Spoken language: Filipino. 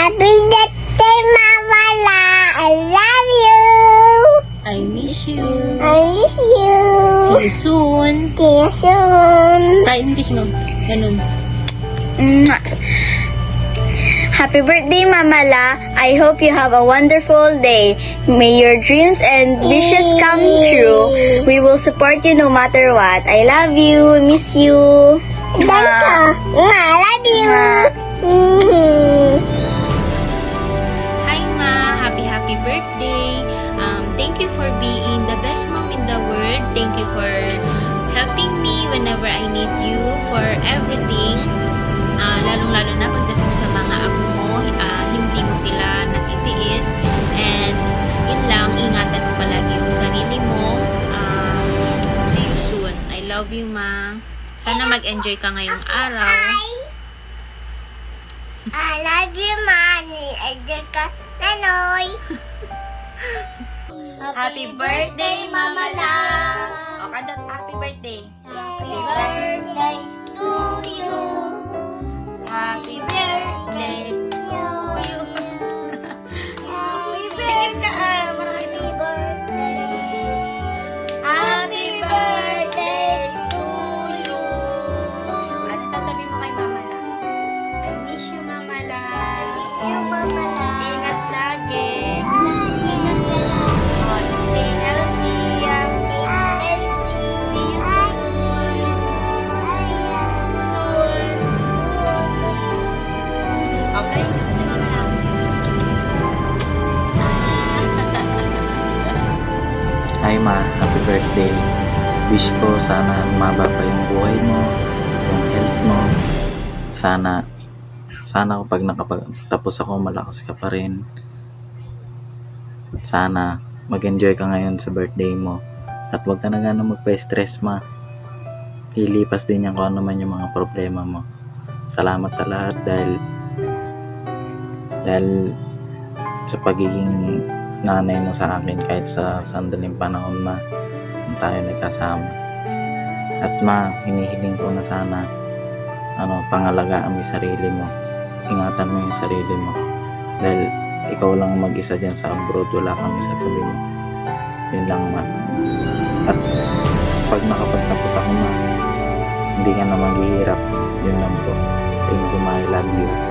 Happy birthday, Mama La. I love you. I miss you. I miss you. See you soon. See you soon. Try English no? Ganun. Happy birthday, Mama La. I hope you have a wonderful day. May your dreams and wishes come true. We will support you no matter what. I love you. Miss you. Thank you. I love you. Hi Ma, happy birthday. Thank you for being the best mom in the world. Thank you for helping me whenever I need you for everything. Lalong-lalo na pagdating sa mga apo mo, hindi mo sila natitiis. And yun lang, ingatan mo palagi yung sarili mo. See you soon. I love you, Ma. Sana mag-enjoy ka ngayong araw. I love you, Mommy. I just got Nanoy. Happy birthday, Mama La! O, kanta, happy birthday. Happy birthday to you. Happy birthday to you. Happy Tingin ka, Happy birthday. Happy birthday. to you. Ano sasabihin mo kay Mama La? I miss you, Mama La. You, Mama La. Ingat lagi. Ingat ka lang. O, stay healthy. See you soon. Okay, gusto si Mama La. Hi Ma, happy birthday. Wish ko sana lumaba pa yung buhay mo, yung health mo. Sana kapag nakapagtapos ako, malakas ka pa rin. Sana mag-enjoy ka ngayon sa birthday mo. At huwag ka na gano'ng magpa-stress, Ma. Lilipas din yan kung ano man yung mga problema mo. Salamat sa lahat dahil sa pagiging nanay mo sa akin kahit sa sandaling panahon na tayo nagkasama. At Ma, hinihiling ko na sana pangalagaan mo yung sarili mo. Ingatan mo yung sarili mo. Dahil ikaw lang mag-isa dyan sa abroad, wala kami sa tabi mo. Yun lang, Ma. At pag nakapagtapos ako, Ma, hindi ka na maghihirap. Yun lang po. Thank you, Ma. I love you.